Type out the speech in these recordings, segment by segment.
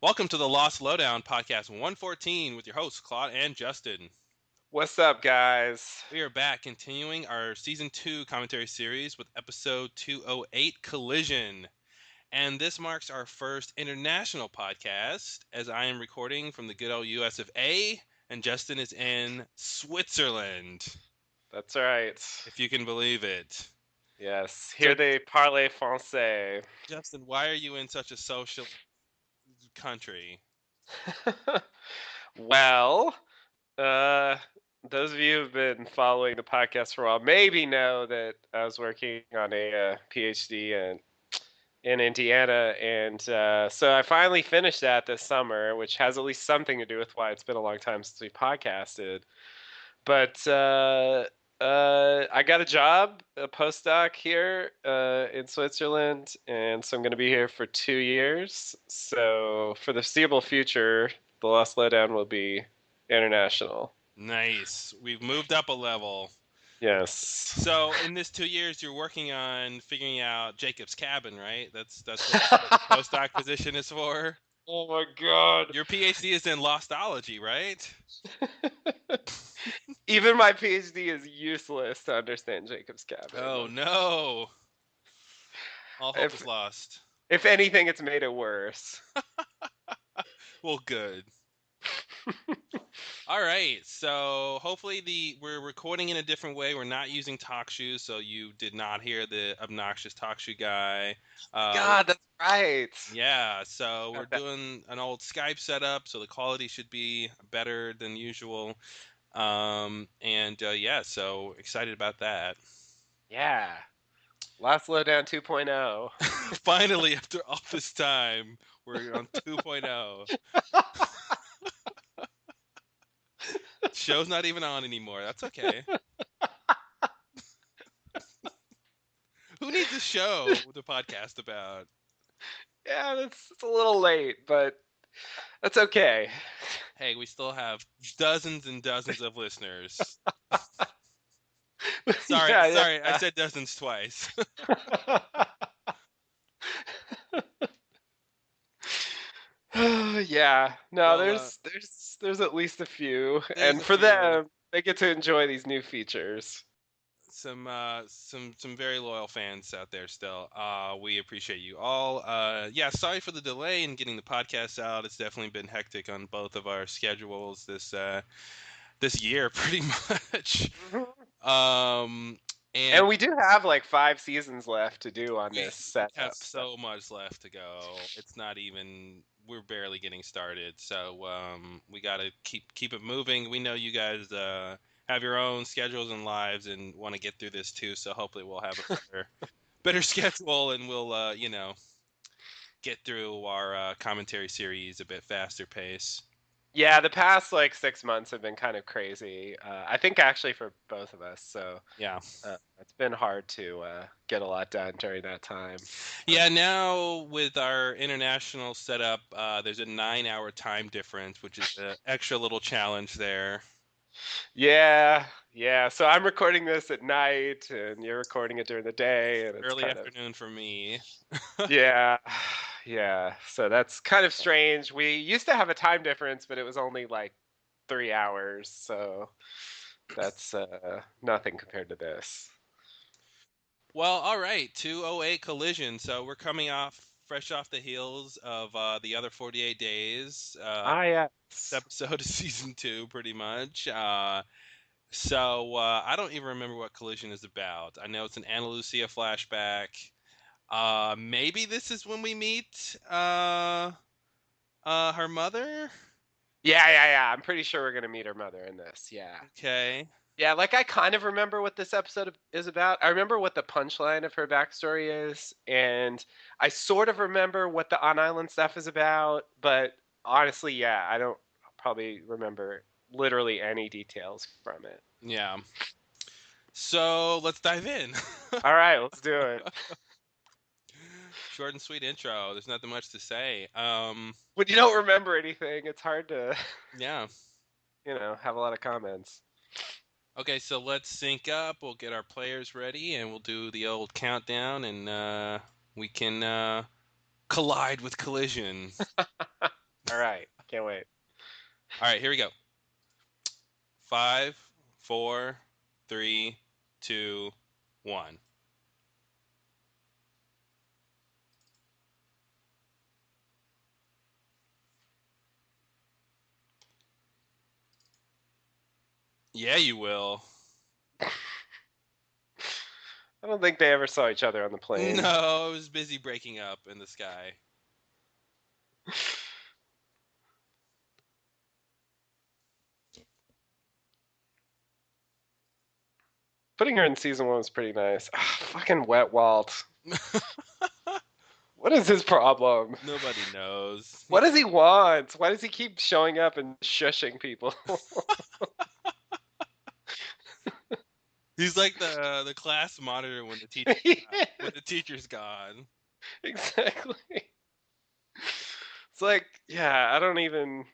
Welcome to the Lost Lowdown podcast 114 with your hosts Claude and Justin. What's up, guys? We are back continuing our season 2 commentary series with episode 208 Collision. And this marks our first international podcast as I am recording from the good old US of A and Justin is in Switzerland, That's right. if you can believe it. Yes, So here they parle français. Justin, why are you in such a social country? Well, uh, those of you who've been following the podcast for a while maybe know that I was working on a PhD in Indiana, and so I finally finished that this summer, which has at least something to do with why it's been a long time since we podcasted. But I got a job, a postdoc here in Switzerland, and so I'm going to be here for 2 years. So for the foreseeable future, the Lost Lowdown will be international. Nice. We've moved up a level. Yes. So in this 2 years, you're working on figuring out Jacob's Cabin, right? That's what the postdoc position is for. Oh my God. Your PhD is in Lostology, right? Even my PhD is useless to understand Jacob's Cabin. Oh no, all hope is If lost. if anything, it's made it worse. Well, good. All right, so hopefully we're recording in a different way. We're not using TalkShoe, so you did not hear the obnoxious TalkShoe guy. God, that's right. Yeah, so we're Got that. doing an old Skype setup, so the quality should be better than usual. Yeah, so excited about that. Yeah. Last Lowdown 2.0. Finally, after all this time, we're on 2.0. Show's not even on anymore. That's okay. Who needs a show to podcast about? Yeah, it's a little late, but that's okay. Hey, we still have dozens and dozens of listeners. Sorry, Yeah, sorry, I yeah. said dozens twice. Yeah. No, Well, there's at least a few, there's and a for few. them, they get to enjoy these new features. Some very loyal fans out there still. We appreciate you all. Yeah, sorry for the delay in getting the podcast out. It's definitely been hectic on both of our schedules this year, pretty much. Mhm. Um, and And we do have like 5 seasons left to do on we this have setup. So. so much left to go. It's not even we're barely getting started. So we got to keep it moving. We know you guys have your own schedules and lives and want to get through this too. So hopefully we'll have a better schedule and we'll get through our commentary series a bit faster pace. Yeah, the past like 6 months have been kind of crazy. I think actually for both of us. So Yeah. it's been hard to get a lot done during that time. Yeah, now with our international setup, there's a 9 hour time difference, which is an extra little challenge there. Yeah, yeah. So I'm recording this at night, and you're recording it during the day, and it's Early kind of afternoon for me. yeah, yeah. So that's kind of strange. We used to have a time difference, but it was only like 3 hours, so that's nothing compared to this. Well, all right, 208 Collision. So we're coming fresh off the heels of the other 48 days. Ah, This yes. episode of season 2, pretty much. I don't even remember what Collision is about. I know it's an Ana Lucia flashback. Maybe this is when we meet her mother. Yeah, yeah, yeah. I'm pretty sure we're gonna meet her mother in this. Yeah. Okay. Yeah, like I kind of remember what this episode is about. I remember what the punchline of her backstory is, and I sort of remember what the on island stuff is about, but honestly, yeah, I don't probably remember literally any details from it. Yeah. So let's dive in. All right, let's do it. Short and sweet intro. There's nothing much to say. When you don't remember anything, it's hard to, Yeah. have a lot of comments. Okay, so let's sync up. We'll get our players ready, and we'll do the old countdown, and we can collide with collision. right, here we go. 5, 4, 3, 2, 1. Yeah, you will. I don't think they ever saw each other on the plane. No, it was busy breaking up in the sky. Putting her in season 1 was pretty nice. Fucking Wet Walt. What is his problem? Nobody knows. What does he want? Why does he keep showing up and shushing people? He's like the class monitor when the teacher Yeah, when the teacher's gone. exactly. It's like, yeah, I don't even.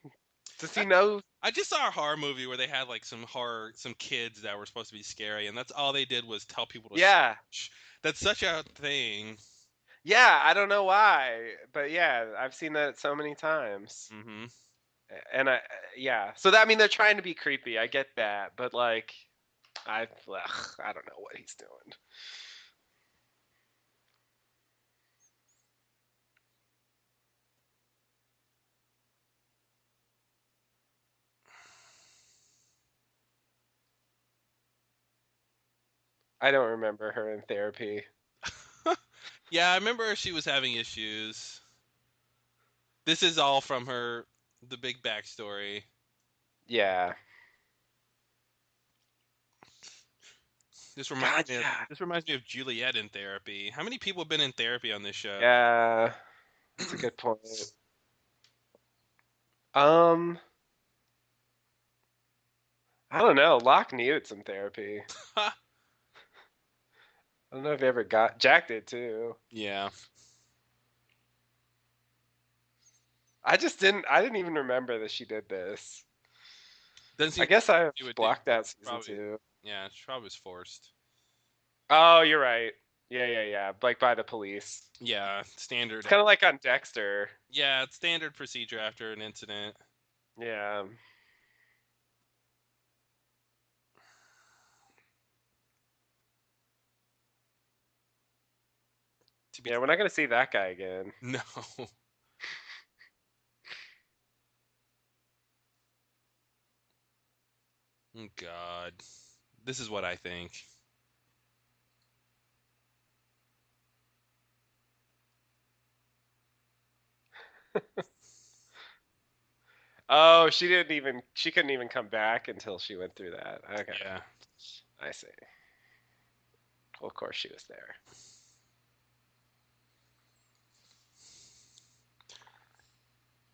Does he know? I just saw a horror movie where they had like some kids that were supposed to be scary, and that's all they did was tell people to Yeah, shh. That's such a thing. yeah. I don't know why, but yeah, I've seen that so many times. Hmm. And yeah. So that I mean, they're trying to be creepy. I get that, but like, I don't know what he's doing. I don't remember her in therapy. Yeah, I remember she was having issues. This is all from the big backstory. Yeah. This God, reminds me of yeah. this reminds me of Juliet in therapy. How many people have been in therapy on this show? Yeah. That's a good point. Um, I don't know. Locke needed some therapy. I don't know if he ever got. Jack did too. Yeah. I just didn't. I didn't even remember that she did this. Doesn't I seem guess I she would do. blocked out season Probably. 2. Yeah, she probably was forced. Oh, you're right. Yeah, yeah, yeah. Like by the police. Yeah, It's standard. kind of like on Dexter. Yeah, it's standard procedure after an incident. Yeah. To be Yeah, we're not gonna see that guy again. no. Oh, God, this is what I think. Oh, she didn't even. She couldn't even come back until she went through that. Okay, Yeah. I see. Well, of course she was there.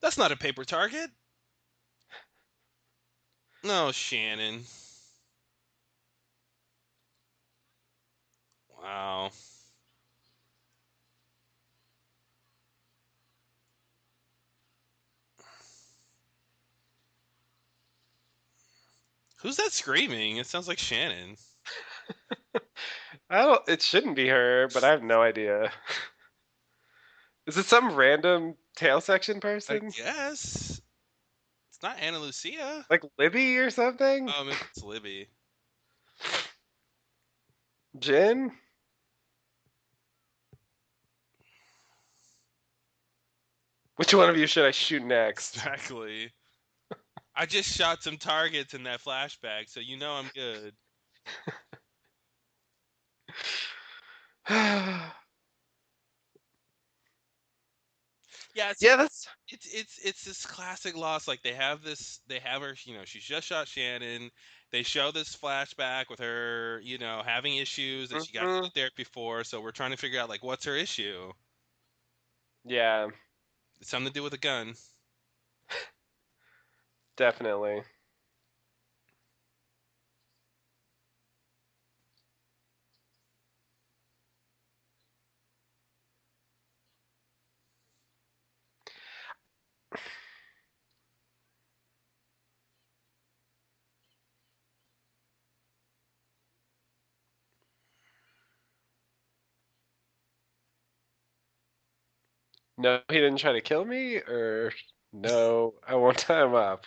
That's not a paper target. No, Shannon. Wow. Who's that screaming? It sounds like Shannon. I don't. It shouldn't be her, but I have no idea. Is it some random tail section I person? guess. It's not Ana Lucia. Like Libby or something? Oh, maybe it's Libby. Jin? Which one of you should I shoot next? Exactly. I just shot some targets in that flashback, so you know I'm good. Yeah, Yeah, that's it's this classic loss. Like they have her, she's just shot Shannon. They show this flashback with her, having issues that she got mhm. into therapy for. So we're trying to figure out like what's her issue. Yeah, It's something to do with a gun. definitely. No, he didn't try to kill me, or no, I won't tie him up.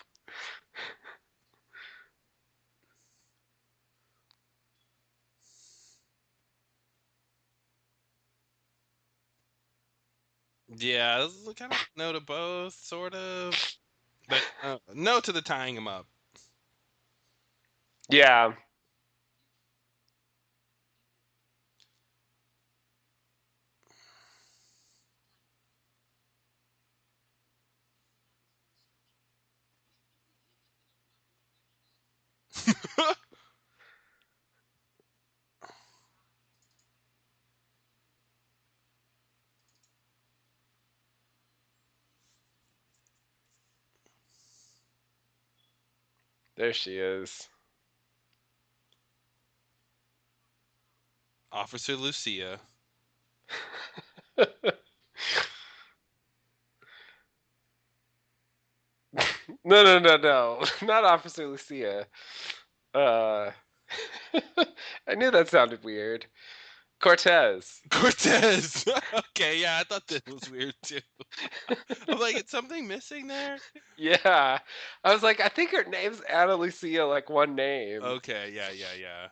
Yeah, this is kind of no to both, sort of, but no to the tying him up. Yeah. There she is. Officer Lucia. No, no, no, no. Not Officer Lucia. Uh, I knew that sounded weird. Cortez. Cortez. Okay, yeah, I thought that was weird too. I'm like, is something missing there? Yeah. I was like, I think her name's Ana Lucia, like one name. Okay, yeah, yeah, yeah.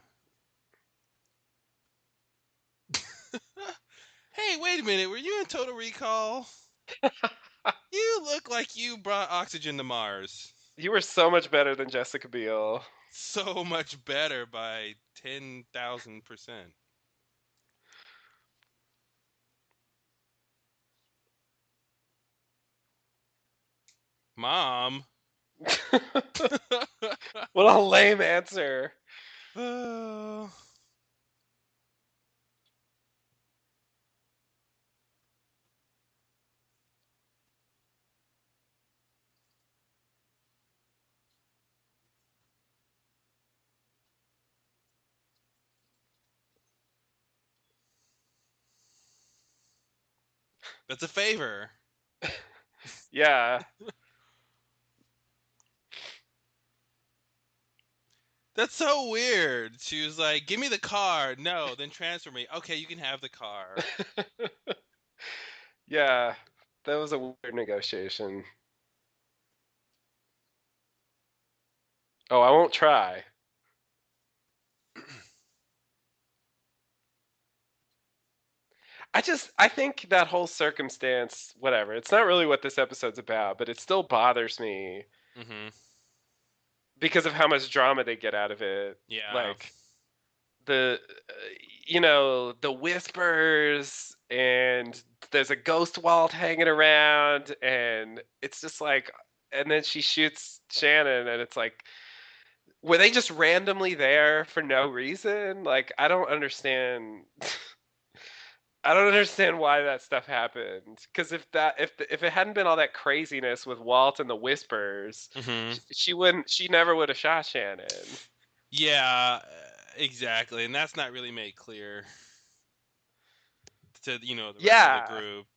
Hey, wait a minute. Were you in Total Recall? You look like you brought oxygen to Mars. You were so much better than Jessica Biel. So much better by 10,000%. Mom. What a lame answer. Oh, that's a favor. Yeah. That's so weird. She was like, "Give me the car." No, then transfer me. Okay, you can have the car. Yeah. That was a weird negotiation. Oh, I won't try. I think that whole circumstance, whatever, it's not really what this episode's about, but it still bothers me Mhm. because of how much drama they get out of it. Yeah. Like the whispers, and there's a ghost Walt hanging around, and it's just like, and then she shoots Shannon, and it's like, were they just randomly there for no reason? Like, I don't understand. I don't understand why that stuff happened. Because if it hadn't been all that craziness with Walt and the whispers, Mhm. she never would have shot Shannon. Yeah, exactly. And that's not really made clear to, the rest of the Yeah, group.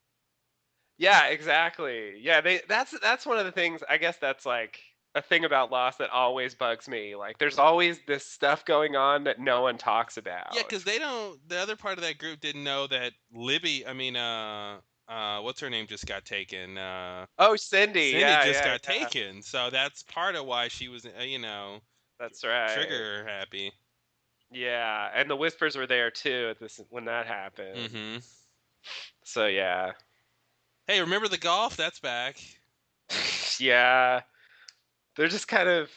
yeah, exactly. Yeah, that's one of the things, I guess, that's like a thing about Lost that always bugs me. Like, there's always this stuff going on that no one talks Yeah, about. cuz they don't the other part of that group didn't know that Libby, I mean what's her name just got taken. Oh, Cindy, Cindy yeah, just yeah, got yeah. taken. So that's part of why she was, That's right. trigger happy. Yeah, and the whispers were there too at this when that happened. Mhm. So yeah. Hey, remember the golf? That's back. Yeah. They're just kind of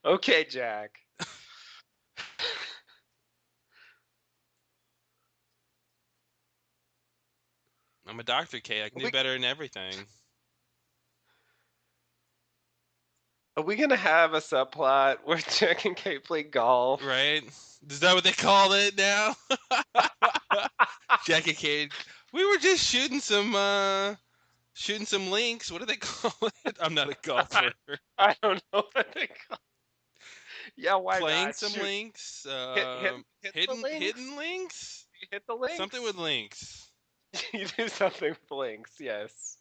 okay, Jack. I'm a doctor, Kate. I can do We, better in everything. are we gonna have a subplot where Jack and Kate play golf? Right? Is that what they call it now? Jack and Kate. We were just shooting some links. What do they call it? I'm not a golfer. I don't know what they call. Yeah, why Playing not? some Shoot, links. hit the links. Hidden links. You hit the Something with links. links. You do something with links. Yes,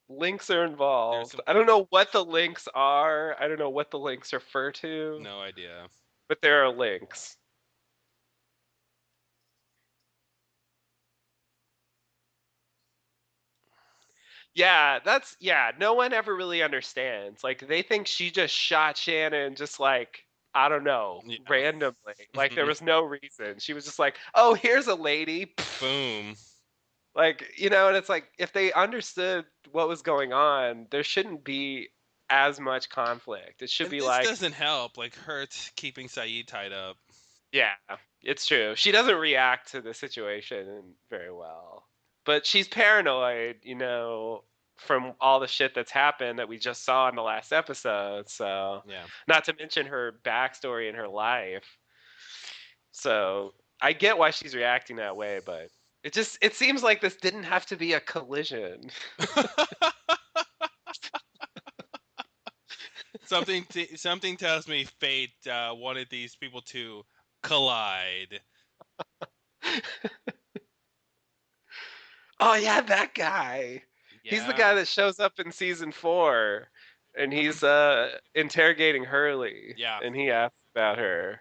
links are There's involved. some I don't know what the links are. I don't know what the links refer to, no idea. but there are links. Yeah, no one ever really understands. Like, they think she just shot Shannon just like I don't know, Yeah. randomly. Like there was no reason. She was just like, "Oh, here's a lady." Boom. Like, and it's like if they understood what was going on, there shouldn't be as much conflict. It should And be this like, doesn't help, like her keeping Saeed tied up. yeah, it's true. She doesn't react to the situation very well. But she's paranoid, from all the shit that's happened that we just saw in the last episode. So, Yeah. not to mention her backstory in her life. So, I get why she's reacting that way, but it seems like this didn't have to be a collision. Something tells me fate wanted these people to collide. Oh yeah, that guy. He's the Yeah. guy that shows up in season 4 and he's interrogating Hurley Yeah. and he asks about her.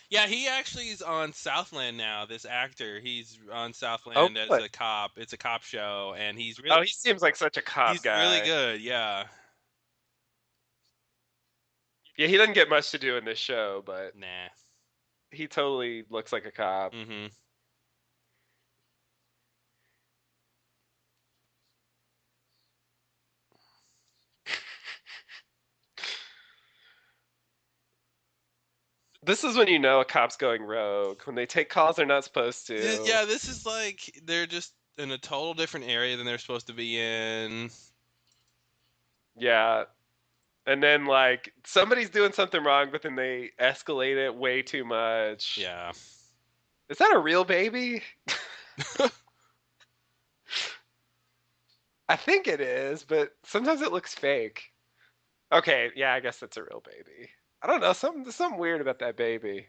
Yeah, he actually is on Southland now. This actor, he's on Oh, Southland as what? a cop. It's a cop show, and Oh, he seems like such a cop he's really guy. good. Yeah. Yeah, he doesn't get much to do in this show, but Nah. he totally looks like a cop. Mm-hmm. This is when you know a cop's going rogue, when they take calls they're not supposed to. Yeah, this is like they're just in a total different area than they're supposed to be in. Yeah. And then like somebody's doing something wrong, but then they escalate it way too much. Yeah. Is that a real baby? I think it is, but sometimes it looks fake. Okay, yeah, I guess that's a real baby. I don't know, there's something weird about that baby.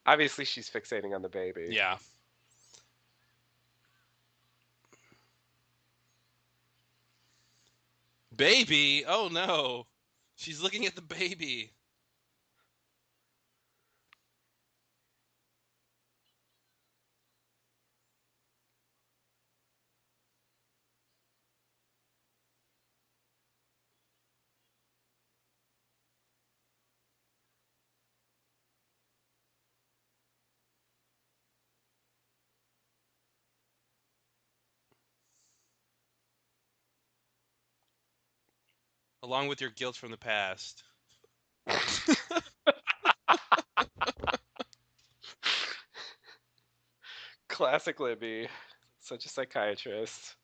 Obviously, she's fixating on the baby. Yeah. Baby. Oh no. She's looking at the baby. Along with your guilt from the past. Classic Libby, such a psychiatrist.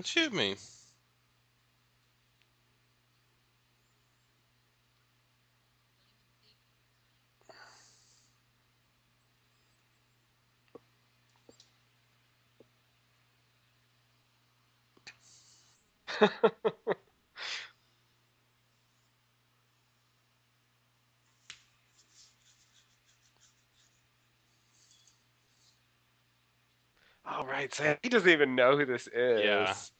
Shoot me. All right, so he doesn't even know who this Yeah. is.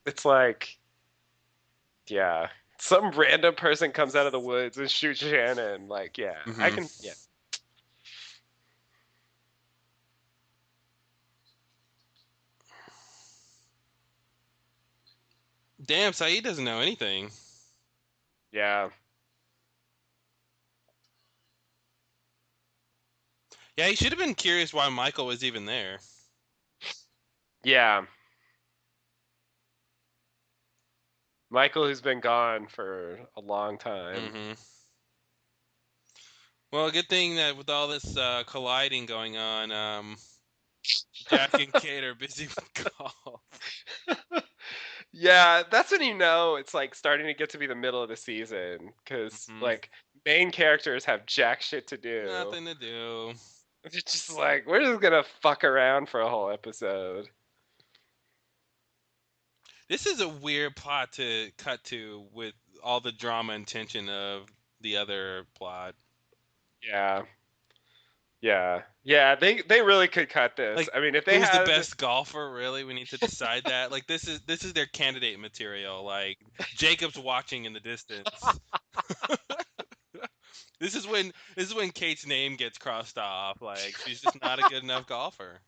It's like, yeah, some random person comes out of the woods and shoots Shannon. Like, yeah, I Mm-hmm. can, yeah. Damn, Saeed doesn't know anything. Yeah. Yeah, he should have been curious why Michael was even there. Yeah. Michael, who's been gone for a long time. Mm-hmm. Well, good thing that with all this colliding going on, Jack and Kate are busy with golf. Yeah, that's when you know it's like starting to get to be the middle of the season because Mm-hmm. like main characters have jack shit to do. Nothing to do. It's just like we're just gonna fuck around for a whole episode. This is a weird plot to cut to with all the drama and tension of the other plot. Yeah. Yeah. Yeah, they really could cut this. Like, I mean, if they who's the had best golfer? Really, we need to decide that. Like, this is their candidate material. Like, Jacob's watching in the distance. This is when Kate's name gets crossed off. Like, she's just not a good enough golfer.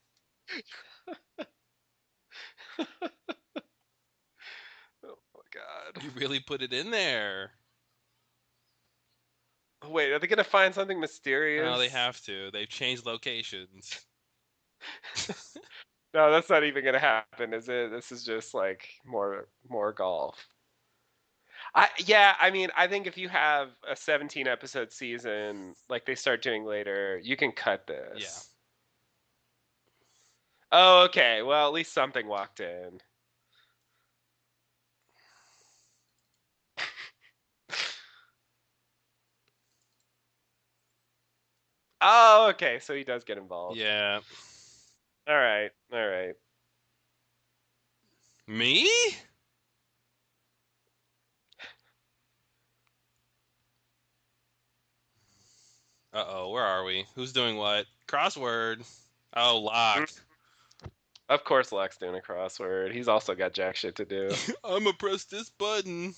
Oh my God. You really put it in there. Wait, are they gonna find something Oh, they mysterious? have to. They've changed locations. No, that's not even gonna happen, is it? This is just like more golf. I mean, I think if you have a 17 episode season like they start doing later, you can cut Yeah. this. Oh, okay. Well, at least something walked in. Oh, okay. So he does get involved. Yeah. All right. All right. Me? Uh-oh, where are we? Who's doing what? Crossword. Oh, Mm, Locke. of course, Locke's doing a crossword. He's also got jack shit to do. I'ma press this button.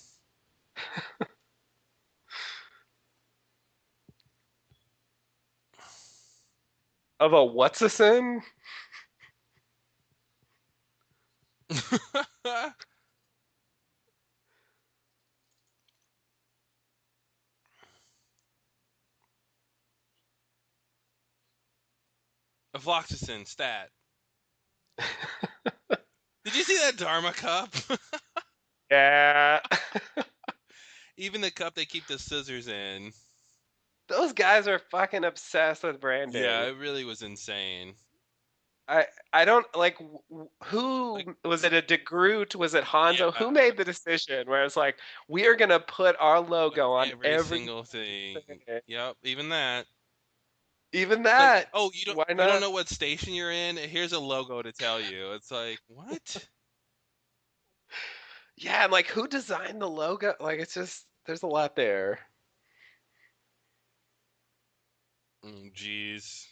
Of a what's a sin? Afloxacin stat. Did you see that Dharma cup? Yeah. Even the cup they keep the scissors in. Those guys are fucking obsessed with Yeah, branding. it really was insane. I don't like who Like, was it, a DeGroot? Was it Hanzo? yeah, Who made the decision where it's like we are gonna put our like logo on every every single thing. thing. Yep, even that. Even It's like, that. oh, you don't Why you don't not? know what station you're in? Here's a logo to tell you. It's like, what? Yeah, and like who designed the logo? Like it's just there's a lot there. Jeez.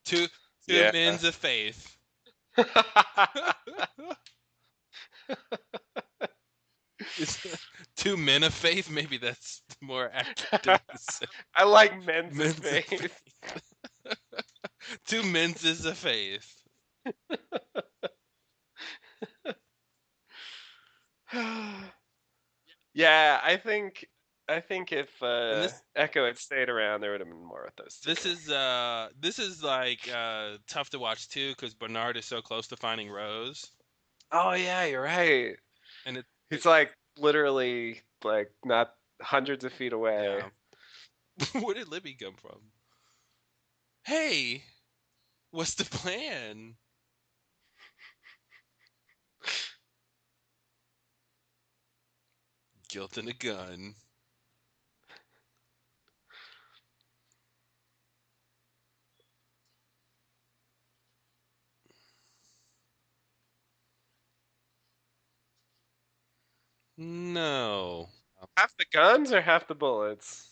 Two Yeah. men's of faith. Is two men of faith? Maybe that's more accurate to say. I like men's of Men's of faith. faith. Two men's is of faith. Yeah, I think if And this Echo had stayed around, there would have been more with those two. this is like tough to watch too because Bernard is so close to finding Rose, Oh yeah, you're right. and it He's like literally like not hundreds of feet away. yeah. Where did Libby come from? Hey, what's the plan? Guilt and a gun. No. Half the guns or half the bullets?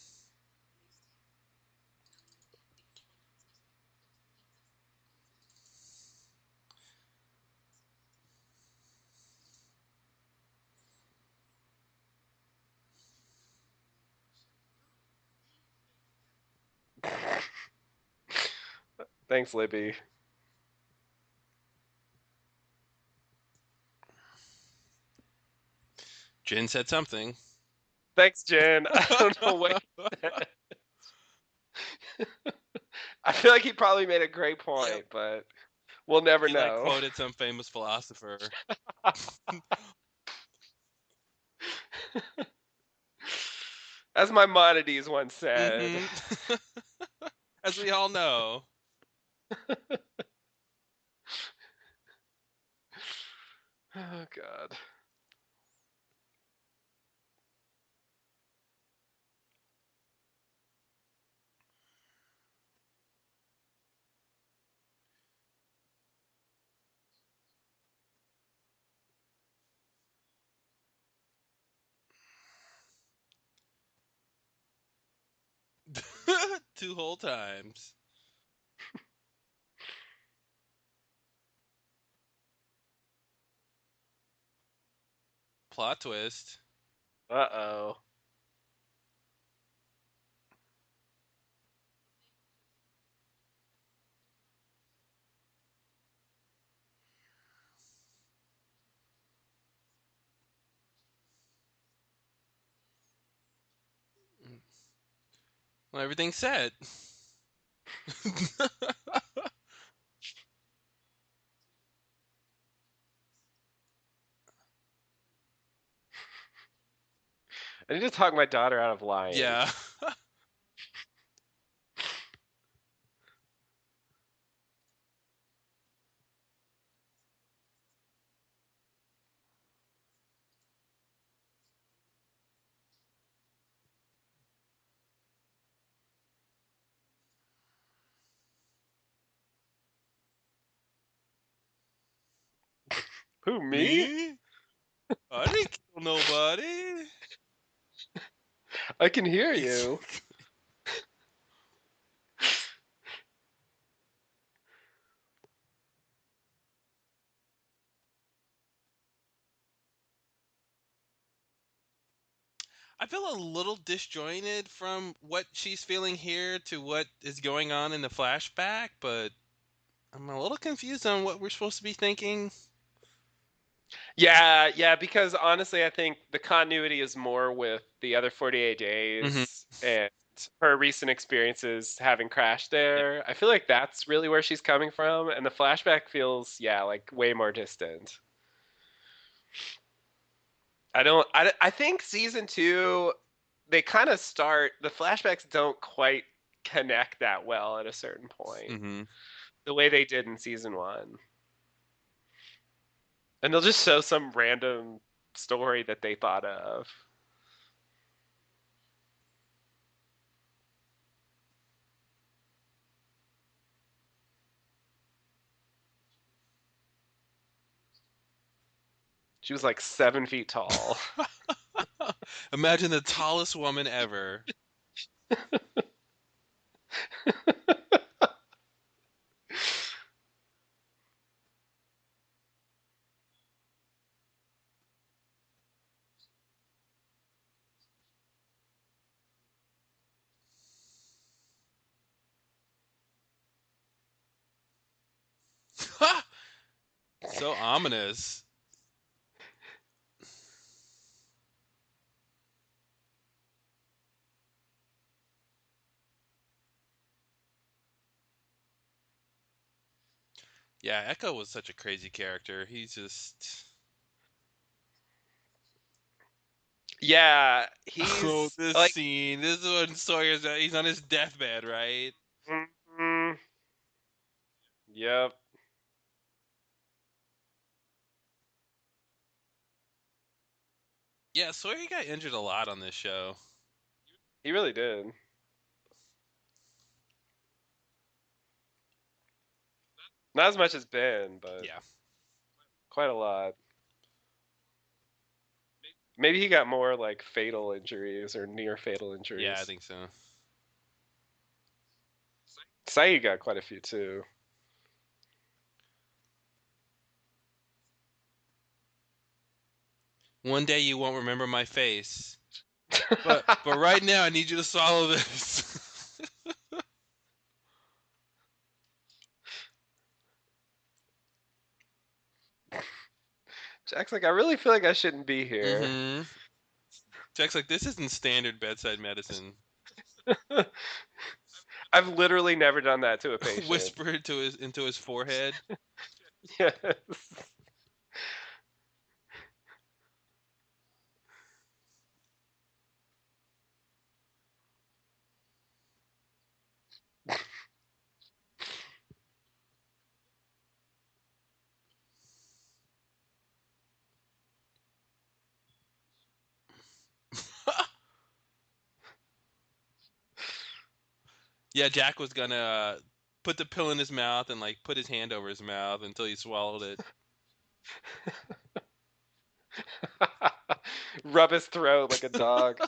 Thanks, Libby. Jin said something. Thanks, Jen. I don't know what he said. I feel like he probably made a great Yep. point, but we'll never He like know. quoted some famous philosopher. As Maimonides once said. Hmm. As we all know. Oh God. 2 whole times. Plot twist. Uh-oh. Well, everything's set. I need to talk my daughter out of lying. Yeah. Who, me? Me? I didn't kill nobody. I can hear you. I feel a little disjointed from what she's feeling here to what is going on in the flashback, but I'm a little confused on what we're supposed to be thinking. Yeah, because honestly, I think the continuity is more with the other 48 Mm-hmm. days and her recent experiences having crashed there. I feel like that's really where she's coming from, and the flashback feels, yeah, like way more distant. I think season two, they kind of start, the flashbacks don't quite connect that well at a certain point, Mm-hmm. the way they did in season one. And they'll just show some random story that they thought of. She was like 7 feet tall. Imagine the tallest woman ever. So ominous. Yeah, Echo was such a crazy character. He's just. Yeah, Oh, he's this like, scene. This is when Sawyer's he's on his deathbed, right? mm, yep, Yeah, Sawyer got injured a lot on this show. he really did. Not as much as Ben, but Yeah. quite a lot. Maybe he got more like fatal injuries or near fatal Yeah, I injuries. think so. Saeed got quite a few too. One day you won't remember my face. But right now I need you to swallow this. Jack's like, I really feel like I shouldn't be here. Mm-hmm. Jack's like, this isn't standard bedside medicine. I've literally never done that to a patient. Whisper to his into his forehead. Yes. Yeah, Jack was gonna put the pill in his mouth and like put his hand over his mouth until he swallowed it. Rub his throat like a dog.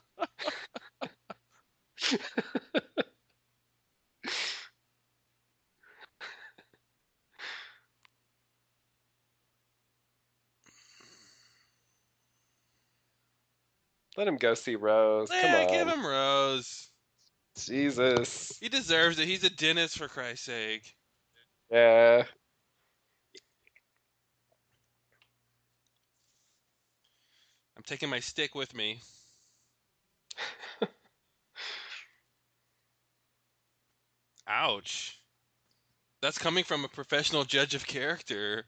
Let him go see Rose. Come Yeah, give on. him Rose. Jesus. He deserves it. He's a dentist, for Christ's sake. Yeah. I'm taking my stick with me. Ouch. That's coming from a professional judge of character.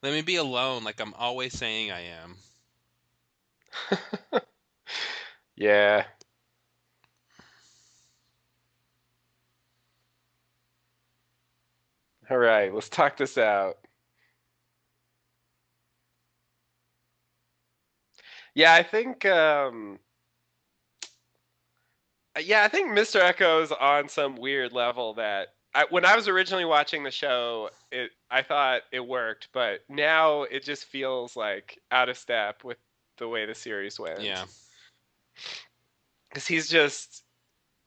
Let me be alone like I'm always saying I am. Yeah. All right, let's talk this out. Yeah, I think Mr. Echo's on some weird level that when I was originally watching the show, I thought it worked, but now it just feels like out of step with the way the series Yeah. went. Because he's just,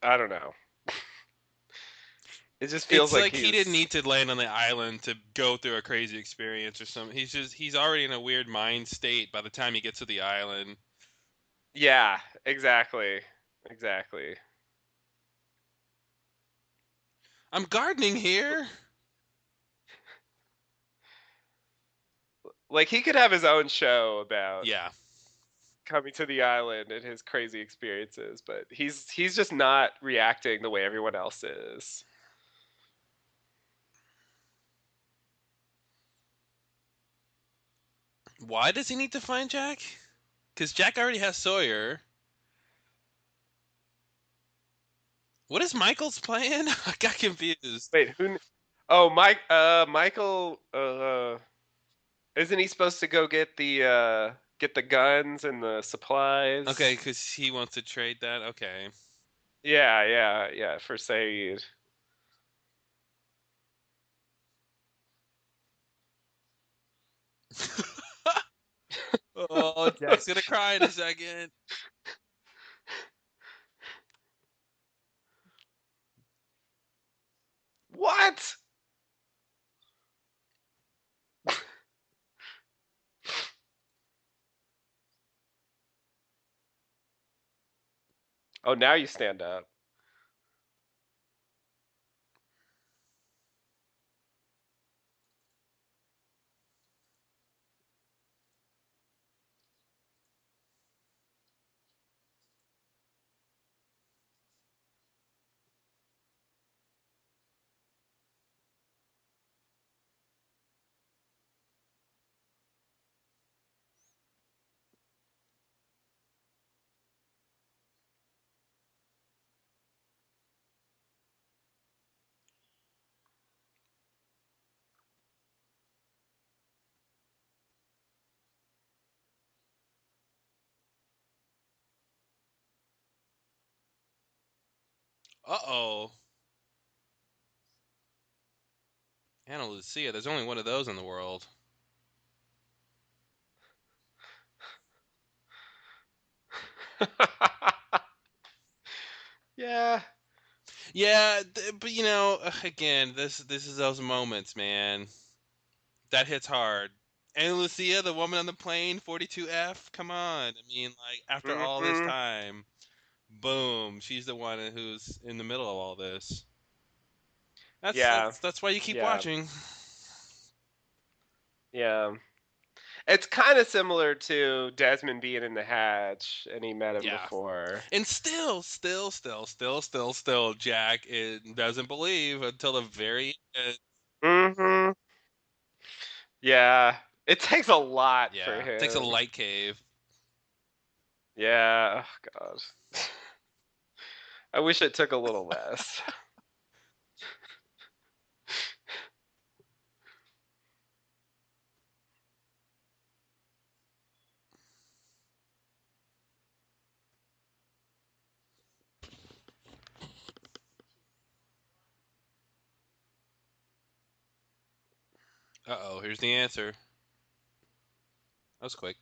I don't know. It just feels It's like like he didn't he's, need to land on the island to go through a crazy experience or something. He's already in a weird mind state by the time he gets to the island. yeah, exactly, exactly. I'm gardening here. Like he could have his own show about Yeah. coming to the island and his crazy experiences, but he's just not reacting the way everyone else is. Why does he need to find Jack? Because Jack already has Sawyer. What is Michael's plan? I got confused. Wait, Oh, Mike. Michael. Isn't he supposed to go get the guns and the Okay, supplies? because he wants to trade that. Okay. Yeah, yeah, yeah. For Saeed. Oh, Jack's gonna cry in a second. What? Oh, now you stand up. Uh-oh. Ana Lucia, there's only one of those in the world. Yeah. Yeah, but again, this is those moments, man. That hits hard. Ana Lucia, the woman on the plane, 42F. Come on. I mean, like after all this Hmm. time, boom, she's the one who's in the middle of all this. That's Yeah. that's that's why you keep Yeah. watching. Yeah. It's kind of similar to Desmond being in the hatch, and he met him Yeah. before. And still, Jack doesn't believe until the very end. Hmm. Yeah. It takes a lot for Yeah, takes a him. light cave. Yeah. Oh, God. I wish it took a little less. Uh-oh, here's the answer. That was quick.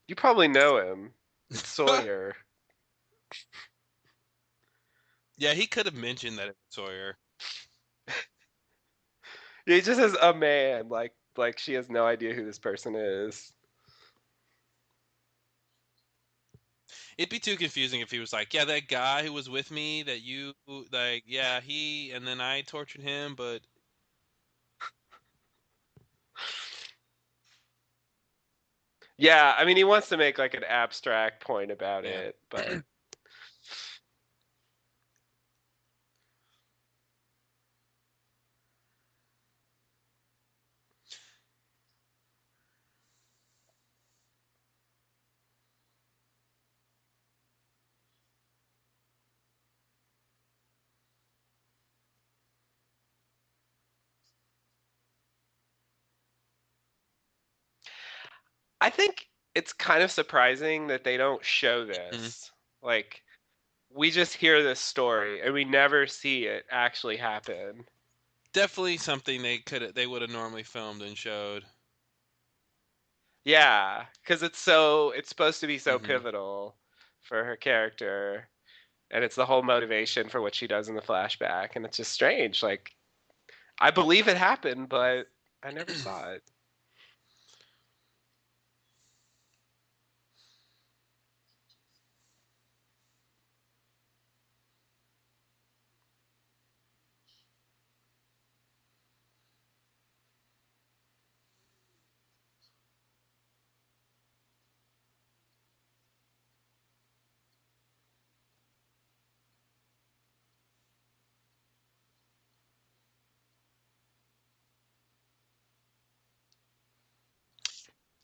You probably know him. It's Sawyer. Yeah, he could have mentioned that it was Sawyer. He just says a man, like she has no idea who this person is. It'd be too confusing if he was like, yeah, that guy who was with me that you like, yeah, he and then I tortured him, but Yeah, I mean he wants to make like an abstract point about yeah. it, but I think it's kind of surprising that they don't show Mhm. this. Like we just hear this story and we never see it actually happen. Definitely something they would have normally filmed and showed. Yeah, because it's supposed to be so Hmm. pivotal for her character, and it's the whole motivation for what she does in the flashback, and it's just strange. Like I believe it happened, but I never saw it.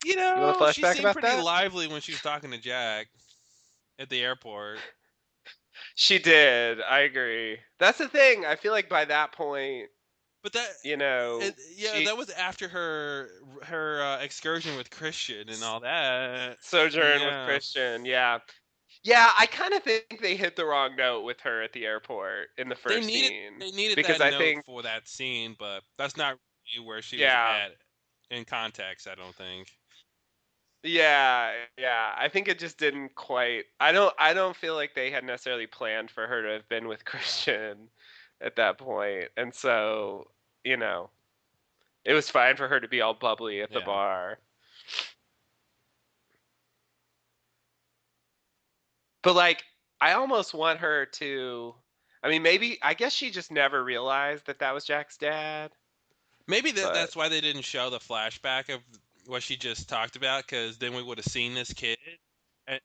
You You want a know, she flashback seemed about pretty that? lively when she was talking to Jack at the airport. She did. I agree. That's the thing. I feel like by that point, But that, yeah, she that was after her excursion with Christian and all that. sojourned with Yeah, Christian. Yeah. Yeah, I kind of think they hit the wrong note with her at the airport in the they first needed scene. they needed Because that I note think, for that scene, but that's not really where she was yeah, at in context. I don't think. yeah. I think it just didn't quite. I don't feel like they had necessarily planned for her to have been with Yeah, Christian at that point. And so, you know, it was fine for her to be all bubbly at the yeah. bar. But like, I almost want her to. I mean, maybe I guess she just never realized that that was Jack's dad. Maybe But that's why they didn't show the flashback of what she just talked about, because then we would have seen this kid and,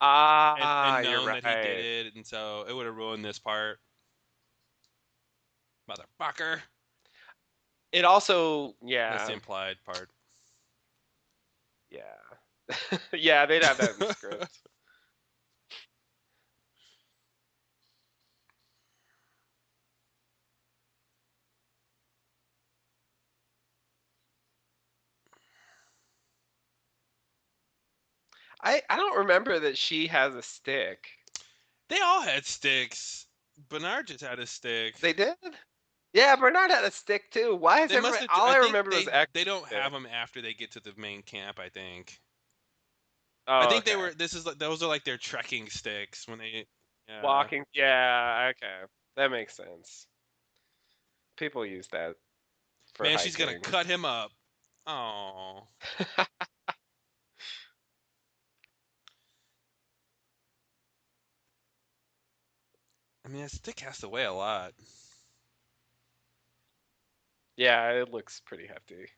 and you're known that he did right. it, and so it would have ruined this part. Motherfucker. It also, That's the yeah, implied part. yeah, yeah. They'd have that in the script. I don't remember that she has a stick. They all had sticks. Bernard just had a stick. They did. Yeah, Bernard had a stick too. Why is They must everybody? have. All I I think remember was X they don't have stick. them after they get to the main camp. I think. I Oh, think they okay. were. This is like those are like their trekking sticks when they. Yeah. Walking. Yeah, okay. That makes sense. People use that for Man, she's gonna hiking. cut him up. Oh. I mean, that stick has to weigh a lot. Yeah, it looks pretty hefty.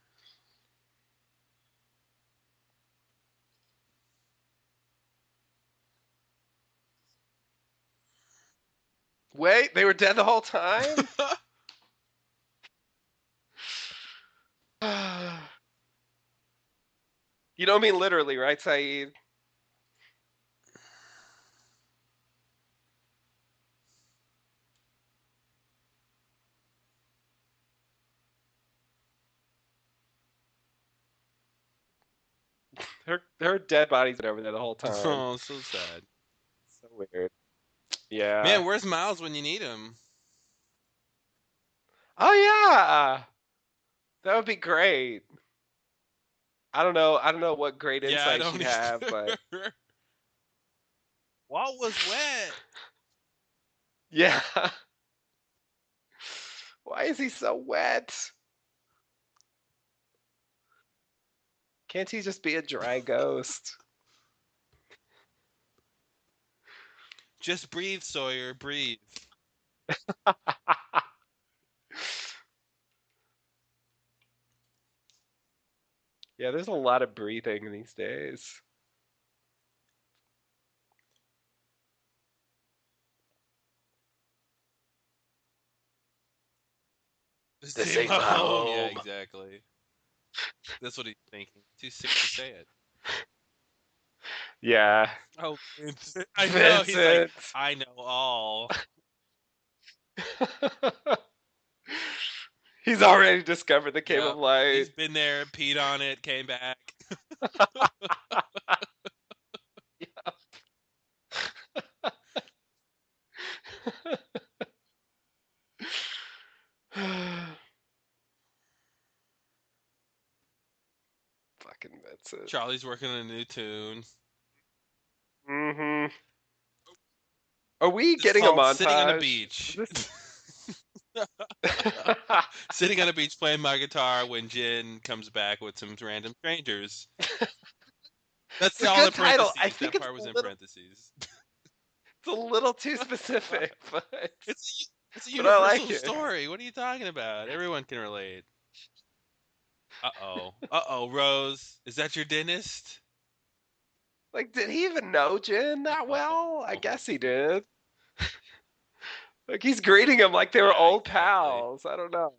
Wait, they were dead the whole time? You don't mean literally, right, Saeed? Her dead body's been over there the whole time. Oh, so sad. So weird. Yeah. Man, where's Miles when you need him? Oh yeah. That would be great. I don't know. I don't know what great Yeah, I insight she'd don't have, but either. Walt was wet. yeah. Why is he so wet? Can't he just be a dry ghost? Just breathe, Sawyer. Breathe. Yeah, there's a lot of breathing these days. This ain't my home. Yeah, exactly. That's what he's thinking. Too sick to say it. Yeah. Oh, Vincent. I know. He's like, Vincent. I know all. He's already discovered the cave Yep. of light. He's been there, peed on it, came back. Fucking Vincent. Charlie's working on a new tune. Mm-hmm. Are we It's getting a called montage? Sitting on a Beach. Sitting on a beach playing my guitar when Jin comes back with some random strangers. That's a all in good title. parentheses. I think that part was in parentheses. It's a little too specific, but It's a but I universal like it. story. What are you talking about? Everyone can relate. Uh-oh, Rose. Is that your dentist? Like, did he even know Jin that well? I guess he did. Like, he's greeting him like they were old pals. I don't know.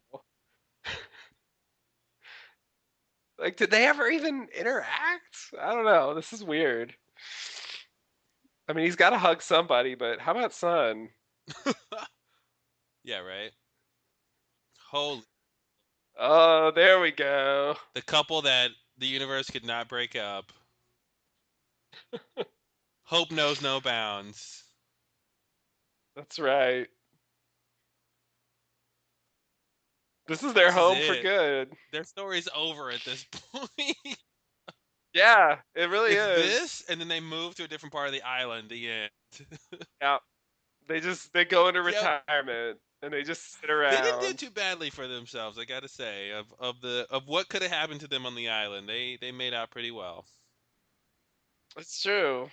Like, did they ever even interact? I don't know. This is weird. I mean, he's got to hug somebody, but how about Sun? Yeah, right. Holy. Oh, there we go. The couple that the universe could not break up. Hope knows no bounds. That's right. This is their home for good. Their story's over at this point. Yeah, it really it's is. this, and then they move to a different part of the island. The end. Yeah, they go into retirement and they just sit around. They didn't do too badly for themselves, I gotta say. Of what could have happened to them on the island, they made out pretty well. It's true.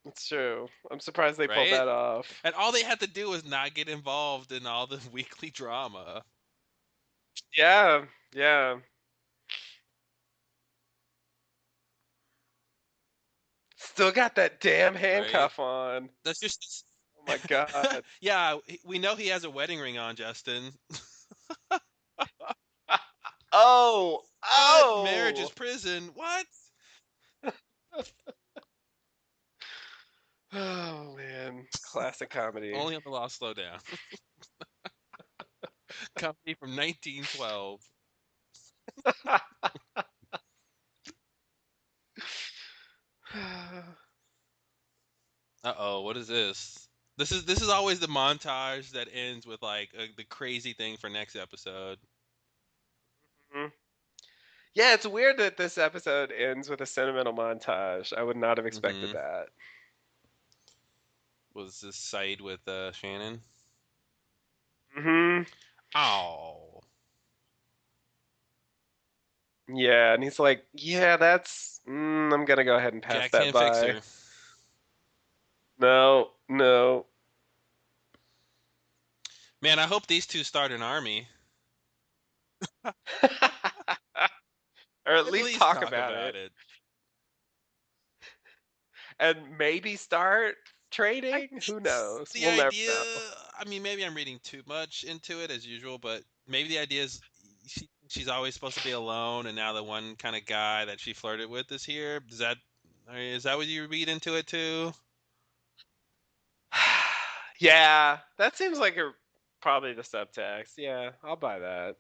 It's true. I'm surprised they pulled that off. And all they had to do was not get involved in all the weekly drama. Yeah, yeah. Still got that damn handcuff on. That's just. Oh my god. Yeah, we know he has a wedding ring on, Justin. Oh! Marriage is prison. What? Oh man, classic comedy. Only on the Law Slow Down. Comedy from 1912. Uh-oh, what is this? This is always the montage that ends with like the crazy thing for next episode. Mm-hmm. Yeah, it's weird that this episode ends with a sentimental montage. I would not have expected that. Was this side with Shannon? Mm-hmm. Oh. Yeah, and he's like, yeah, that's... I'm going to go ahead and pass Jack that can't by. fix her. No. Man, I hope these two start an army. Or at least talk about it. And maybe start trading? Who knows? The idea, I mean, maybe I'm reading too much into it as usual, but maybe the idea is she's always supposed to be alone, and now the one kind of guy that she flirted with is here. Is that what you read into it too? Yeah, that seems like probably the subtext. Yeah, I'll buy that.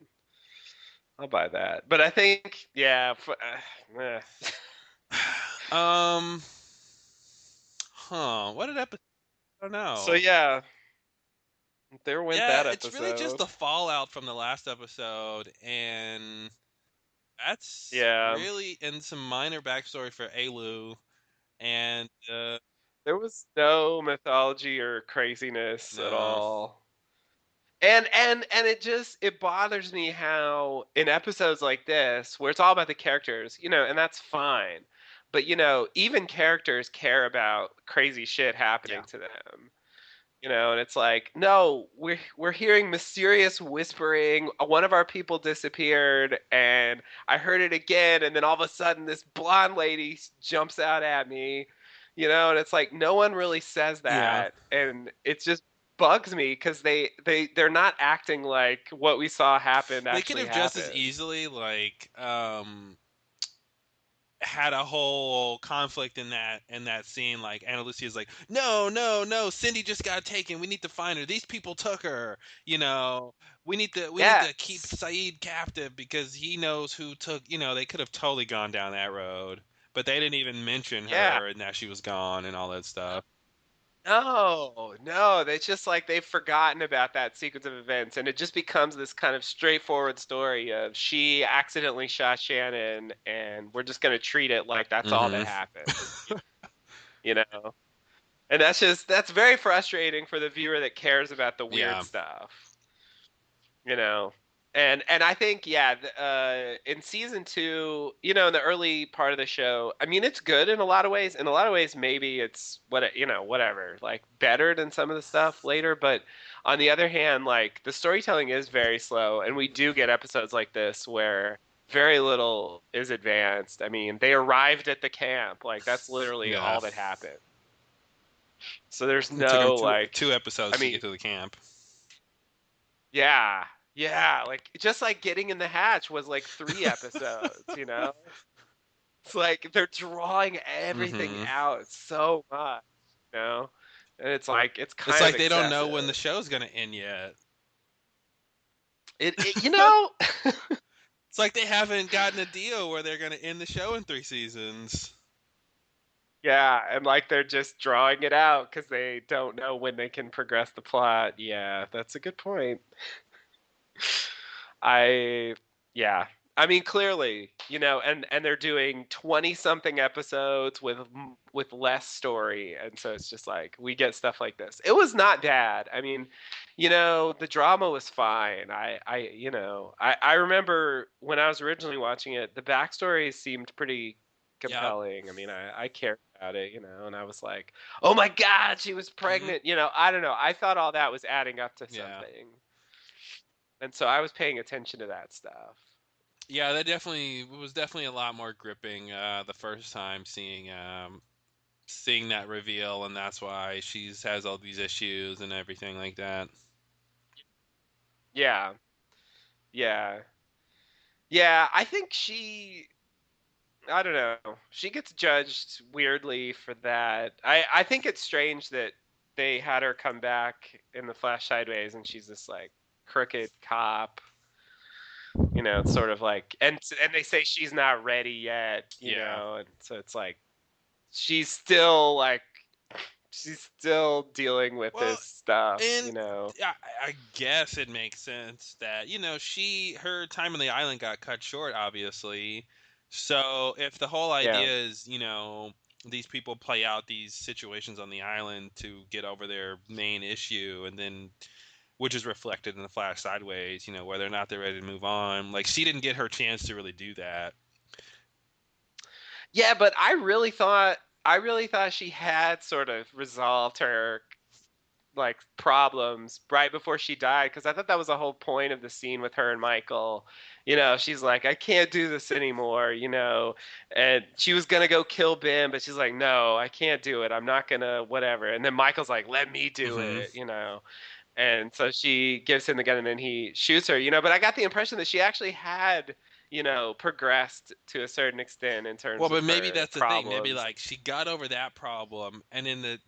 But I think, yeah. Um, what did episode? I don't So know. yeah, there went Yeah, that it's really just episode. the fallout from the last episode, and that's Yeah, really and some minor backstory for Alu, and there was no mythology or craziness at no, all. And it bothers me how in episodes like this where it's all about the characters, and that's fine. But even characters care about crazy shit happening yeah. to them. And it's like, no, we're hearing mysterious whispering. One of our people disappeared, and I heard it again, and then all of a sudden, this blonde lady jumps out at me. And it's like no one really says Yeah. that, and it just bugs me because they're not acting like what we saw happen They could actually have just as happened. easily had a whole conflict in that scene. Like Ana Lucia's like, no, no, no, Cindy just got taken. We need to find her. These people took her. You know, we need to keep Yes. Saeed captive because he knows who took. They could have totally gone down that road, but they didn't even mention Yeah. her and that she was gone and all that stuff. No, no, it's just like they've forgotten about that sequence of events, and it just becomes this kind of straightforward story of she accidentally shot Shannon, and we're just going to treat it like that's all that Hmm. happened, you know? And that's very frustrating for the viewer that cares about the weird Yeah. stuff, you know? And I think, yeah, in season two, in the early part of the show, I mean, it's good in a lot of ways. In a lot of ways, maybe it's whatever, like better than some of the stuff later. But on the other hand, like the storytelling is very slow, and we do get episodes like this where very little is advanced. I mean, they arrived at the camp, like that's literally Yeah. all that happened. So there's It took him no like, two I episodes to mean, get to the camp. yeah, yeah, like just like getting in the hatch was like 3 episodes. It's like they're drawing everything Hmm. out so much. And it's like it's It's kind of like they don't know when the excessive. show's gonna end yet. It you know, It's like they haven't gotten a deal where they're going to end the show in 3 seasons. yeah, and like they're just drawing it out because they don't know when they can progress the plot. Yeah, that's a good point. I yeah. I mean, clearly, and they're doing 20 something episodes with less story, and so it's just like we get stuff like this. It was not bad. I mean, the drama was fine. I remember when I was originally watching it, the backstory seemed pretty Yeah. compelling. I mean, I cared about it, and I was like, "Oh my God, she was Hmm. pregnant." I don't know. I thought all that was adding up to Yeah. something. And so I was paying attention to that stuff. Yeah, that definitely was definitely a lot more gripping the first time seeing that reveal, and that's why she's has all these issues and everything like that. Yeah. Yeah. Yeah, I think I don't know. She gets judged weirdly for that. I think it's strange that they had her come back in the Flash Sideways and she's this like crooked cop. It's sort of like and they say she's not ready yet, Yeah. and so it's like she's still like she's still dealing with Well, this stuff, and I guess it makes sense that her time on the island got cut short, obviously. So if the whole Yeah. idea is these people play out these situations on the island to get over their main issue, and then which is reflected in the Flash Sideways, whether or not they're ready to move on. Like she didn't get her chance to really do that. Yeah, but I really thought she had sort of resolved her like problems right before she died because I thought that was the whole point of the scene with her and Michael. She's like, I can't do this anymore, and she was gonna go kill Ben, but she's like, no, I can't do it. I'm not gonna whatever. And then Michael's like, let me do Hmm. it. And so she gives him the gun and then he shoots her. But I got the impression that she actually had progressed to a certain extent in Well, terms of but maybe her that's the thing. Maybe problems. like she got over that problem, and in the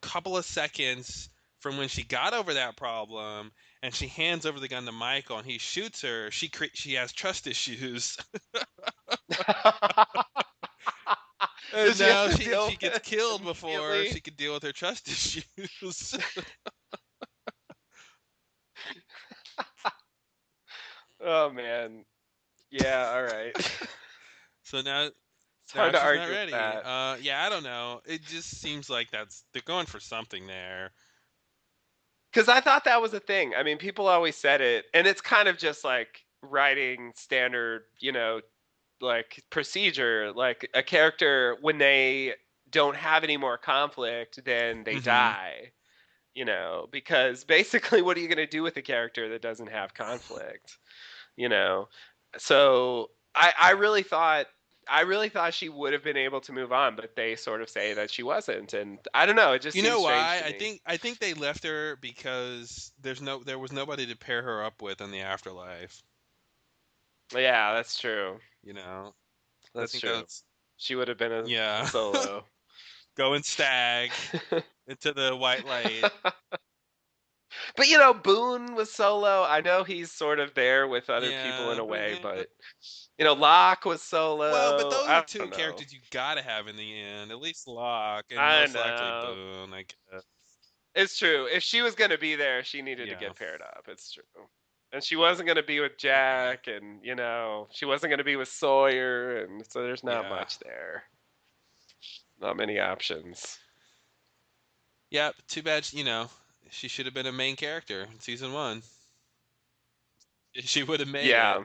couple of seconds from when she got over that problem, and she hands over the gun to Michael, and he shoots her, she has trust issues. There's But She has no, to she deal she gets with killed before immediately. she could deal with her trust issues. Oh man. Yeah. All right. So now It's now hard to she's not argue with ready. that. Yeah, I don't know. It just seems like they're going for something there. Because I thought that was a thing. I mean, people always said it, and it's kind of just like writing standard, like procedure. Like a character, when they don't have any more conflict, then they Hmm. die. Because basically, what are you going to do with a character that doesn't have conflict? You know, so I really thought she would have been able to move on, but they sort of say that she wasn't, and I don't know. It just You know seems strange why? to me. I think they left her because there was nobody to pair her up with in the afterlife. Yeah, that's true. You know, I That's think true. that's She would have been a yeah. solo. Going stag into the white light. But Boone was solo. I know he's sort of there with other people in Yeah, a but way, yeah. but Locke was Well, but solo. those are I two don't know. characters you gotta have in the end. At least Locke and I most likely know. Boone, I guess. It's true. If she was going to be there, she needed to Yeah. get paired up. It's true. And she wasn't going to be with Hmm. Jack, and she wasn't going to be with Sawyer, and so there's not Yeah. much there. Not many options. Yeah, too bad, she should have been a main character in season one. She would have made it. Yeah.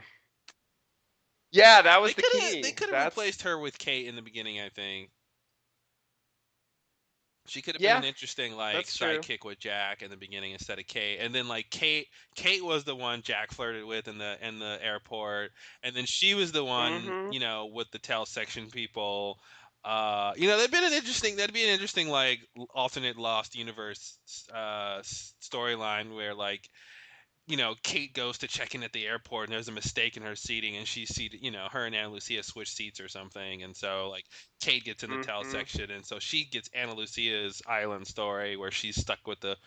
Yeah, that They was the could have they key. could have That's replaced her with Kate in the beginning, I think. She could have been Yeah, an interesting like that's true. sidekick with Jack in the beginning instead of Kate. And then like Kate was the one Jack flirted with in the airport, and then she was the one, Mhm. with the tell section people. That'd be an interesting like alternate Lost universe storyline where like Kate goes to check in at the airport and there's a mistake in her seating and she's seated, her and Ana Lucia switch seats or something. And so, like, Kate gets in the tell Mhm. section. And so she gets Ana Lucia's island story where she's stuck with the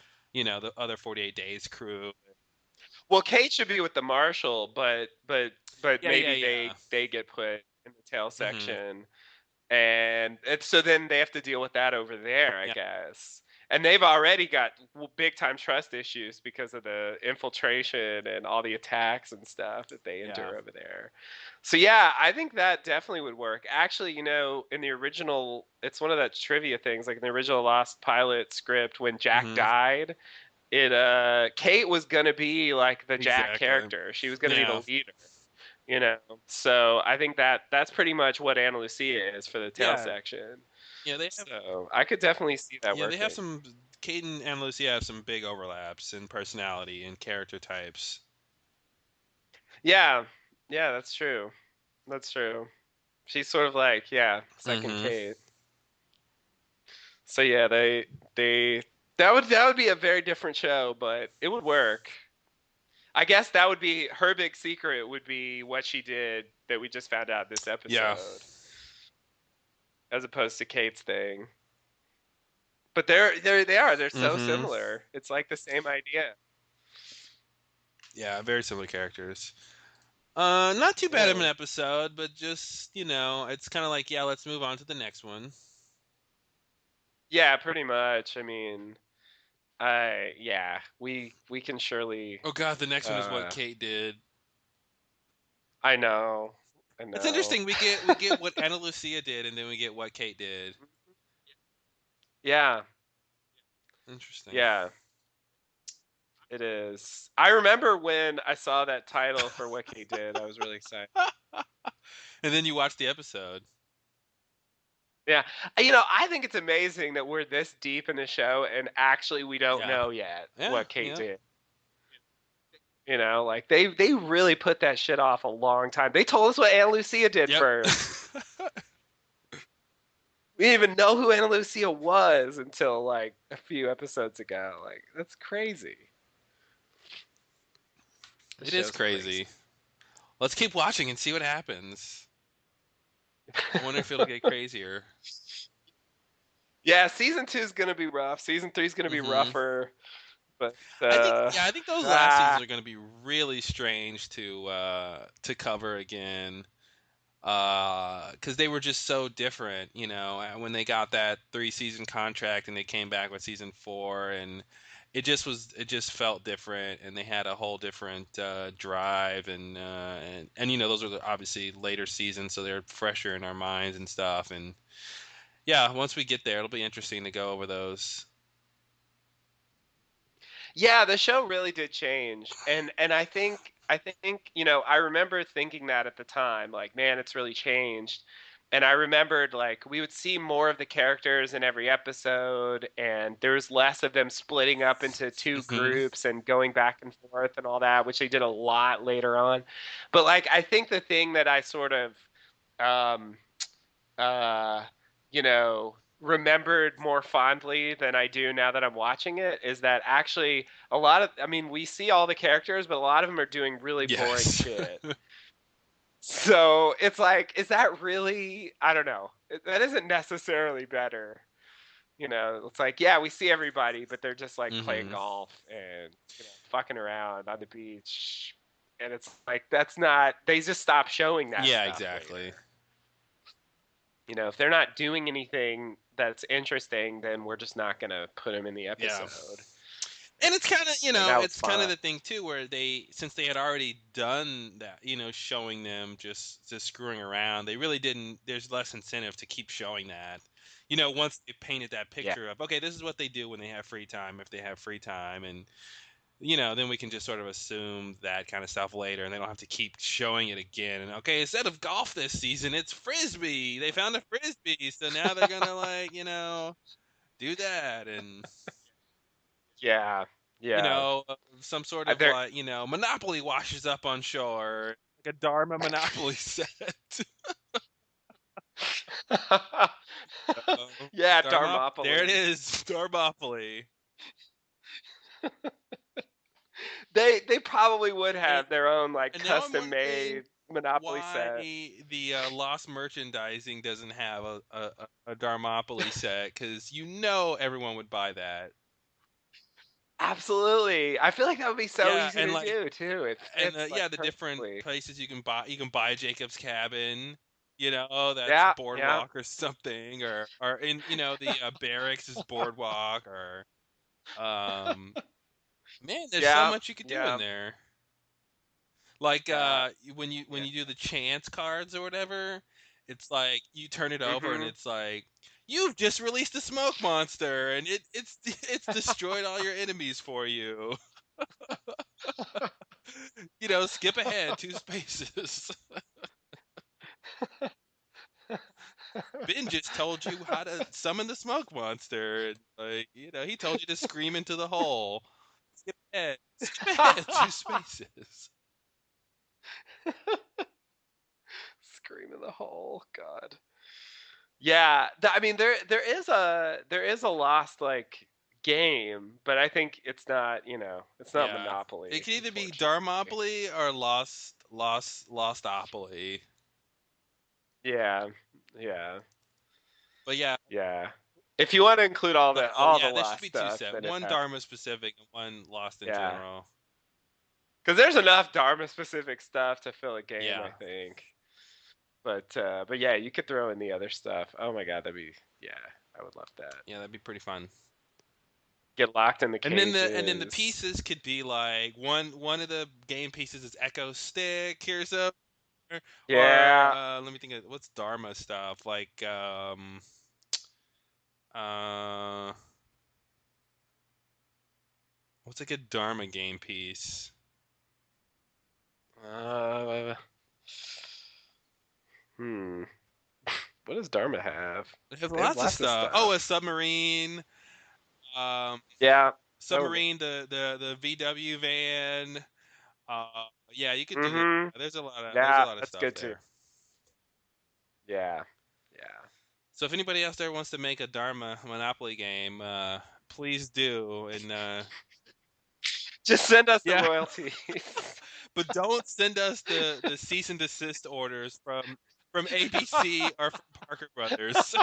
other 48 Days crew. Well, Kate should be with the marshal, but Yeah, yeah, maybe yeah. they get put in the tail Hmm. section, and so then they have to deal with that over there, I Yeah, guess. And they've already got big time trust issues because of the infiltration and all the attacks and stuff that they yeah. endure over there. So yeah, I think that definitely would work. Actually, in the original, it's one of the trivia things. Like in the original Lost pilot script, when Jack Hmm. died, it Kate was gonna be like the Jack Exactly. character. She was gonna be Yeah, the leader. You know. So I think that's pretty much what Ana Lucia is for the tail yeah, section. yeah. So I could definitely see that They have working. some. Kate and Lucia have some big overlaps in personality and character types. Yeah, yeah, that's true. That's true. She's sort of like, yeah, second Hmm. Kate. So yeah, they that would be a very different show, but it would work. I guess that would be her big secret would be what she did that we just found out this Yeah, episode, as opposed to Kate's thing. But they're so hmm, similar. It's like the same idea. yeah. Very similar characters. Not too bad of Yeah. an episode, but just, it's kind of like, yeah, let's move on to the next one. Yeah, pretty much. I mean, I yeah, we can surely Oh God, the next one is what uh Kate did. I know. I It's know. interesting. We get what Ana Lucia did, and then we get what Kate did. Yeah. Interesting. Yeah, it is. I remember when I saw that title for what Kate did. I was really excited. And then you watch the episode. Yeah. I think it's amazing that we're this deep in the show and actually we don't Yeah, know yet yeah, what Kate yeah, did. Like they really put that shit off a long time. They told us what Ana Lucia did yep. first. We didn't even know who Ana Lucia was until like a few episodes ago. Like that's crazy. The It is show's crazy. crazy. Let's keep watching and see what happens. I wonder if it'll get crazier. Yeah, season 2 is gonna be rough. Season 3 is gonna be Hmm. rougher, but I think those last ah, seasons are going to be really strange to cover again. because they were just so different, you know, when they got that 3 season contract and they came back with season 4, and it just felt different, and they had a whole different drive, and you know, those are obviously later seasons, so they're fresher in our minds and stuff, and yeah, once we get there, it'll be interesting to go over those. Yeah, the show really did change. And I think, I remember thinking that at the time, like, man, it's really changed. And I remembered like we would see more of the characters in every episode and there was less of them splitting up into two Hmm. groups and going back and forth and all that, which they did a lot later on. But like I think the thing that I sort of um uh, remembered more fondly than I do now that I'm watching it is that actually a lot of, I mean, we see all the characters, but a lot of them are doing really boring Yes. shit. So it's like, is that really? I don't know. That isn't necessarily better. It's like, yeah, we see everybody, but they're just like playing Hmm. golf and fucking around on the beach. And it's like, that's not, they just stop showing that Yeah, stuff exactly. later. If they're not doing anything that's interesting, then we're just not going to put them in the Yeah. episode. And it's kind of, you And know, that was it's kind of fine. the thing too, where since they had already done that, you know, showing them just screwing around, they really didn't. There's less incentive to keep showing that. You know, once they painted that Yeah. picture of, okay, this is what they do when they have free time, if they have free time, and you know, then we can just sort of assume that kind of stuff later, and they don't have to keep showing it again. And okay, instead of golf this season, it's frisbee. They found a frisbee, so now they're gonna like, you know, do that and Yeah. you Yeah. know, some sort of There. like, you know, Monopoly washes up on shore, like a Dharma Monopoly set. Yeah, There it Dharmopoly. is, Darmopoly. They probably would And, have their own like and now I'm custom wondering made Monopoly why set. the Lost Merchandising doesn't have a Darmopoly set, because you know everyone would buy that. Absolutely. I feel like that would be so Yeah, easy and to like, do too. It and fits like yeah, the different perfectly. places you can buy Jacob's Cabin, you know, that's Yeah, yeah. Boardwalk or something, or in, you know, the barracks is Boardwalk, or um man, there's so Yeah, much you could do in yeah, there. Like yeah, when yeah. you do the chance cards or whatever, it's like you turn it over and Mhm. it's like, you've just released a smoke monster, and it's destroyed all your enemies for you. You know, skip ahead 2 spaces. Ben just told you how to summon the smoke monster. And, like, you know, he told you to scream into the hole. Skip ahead. Skip ahead 2 spaces. Scream in the hole. God. Yeah, I mean there is a lost like game, but I think it's not Yeah. Monopoly, It could either be unfortunately. Darmopoly or Lostopoly. Yeah, yeah, But yeah, yeah. If you want to include all the oh all the yeah, there should lost be two stuff, set. then it One has. Dharma specific and one Lost in Yeah, general. because there's enough Dharma specific stuff to fill a game, Yeah. I think. But yeah, you could throw in the other stuff. Oh my God, that'd be yeah, I would love that. Yeah, that'd be pretty fun. Get locked in the And then the cages. pieces could be like one of the game pieces is Echo Stick. Here's a or Yeah. let me think of what's Dharma stuff like uh what's a good Dharma game piece? Uh, hmm. What does Dharma have? It has They have lots of lots of stuff. Oh, stuff. a submarine. Um, Yeah. Oh. submarine. The VW van. Yeah, you could do that. Mm-hmm. There's a Yeah, lot of that's stuff good too. there. Yeah. Yeah. So if anybody else there wants to make a Dharma Monopoly game, please do. And Just send us the yeah, royalties. but don't send us the cease and desist orders from ABC or from Parker Brothers.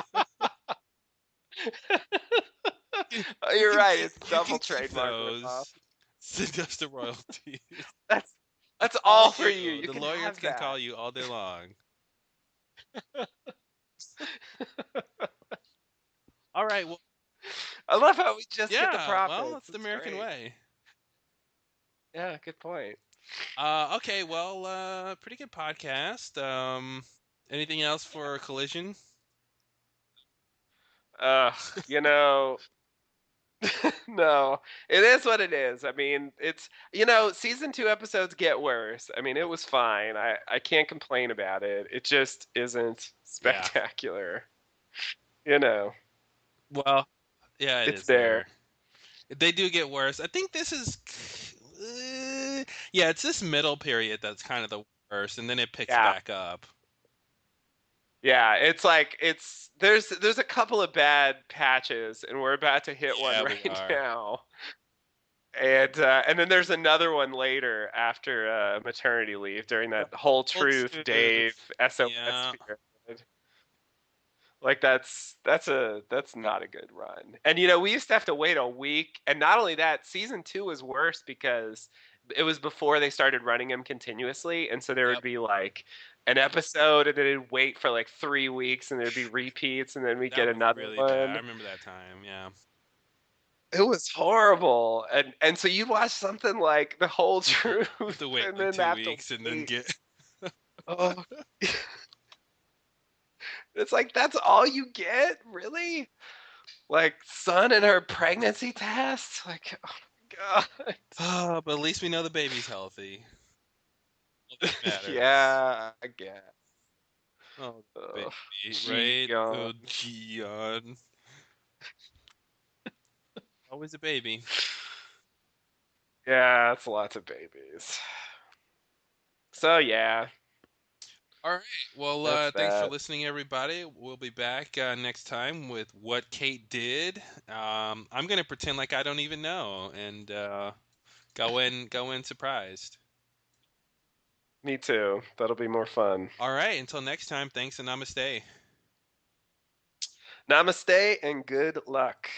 Oh, You you're can right. keep It's you double can keep trademark ripoff. those. Send us the royalties. That's It's that's all all for you. you. You The can lawyers have can call that. you all day long. All right. Well, I love how we just hit the yeah. Well, profits. that's the It's American great. way. Yeah, good point. Okay. Well, pretty good podcast. Anything else for Collision? Uh, you know, no, it is what it is. I mean, it's season 2 episodes get worse. I mean, it was fine. I can't complain about it. It just isn't Yeah. spectacular. You know, Well, yeah, it it's is there. there. They do get worse. I think this is, yeah, it's this middle period that's kind of the worst, and then it picks Yeah. back up. Yeah, it's like there's a couple of bad patches and we're about to hit one Yeah, we right are. now. And then there's another one later after maternity leave during that whole Whole truth Dave truth. SOS Yeah. period. Like that's not a good run. And we used to have to wait a week. And not only that, season 2 was worse because it was before they started running them continuously, and so there would Yep. be like an episode, and then it'd wait for like 3 weeks, and there'd be repeats, and then we'd That get was another really bad. I one. remember that time. Yeah. It was horrible. And so you'd watch something like The Whole You have Truth, to wait and like then two have to weeks and then wait. get. Oh, it's like that's all you get, really? Like Sun and her pregnancy test? Like, oh my god. Oh, but at least we know the baby's healthy. All that matters. Yeah, I guess. Oh, Ugh, baby, right? Gion. Oh, Gian. Always a baby. Yeah, it's lots of babies. So yeah, All right. Well, that's thanks for that. listening, everybody. We'll be back next time with what Kate did. I'm gonna pretend like I don't even know and go in surprised. Me too. That'll be more fun. All right. Until next time. Thanks and namaste. Namaste and good luck.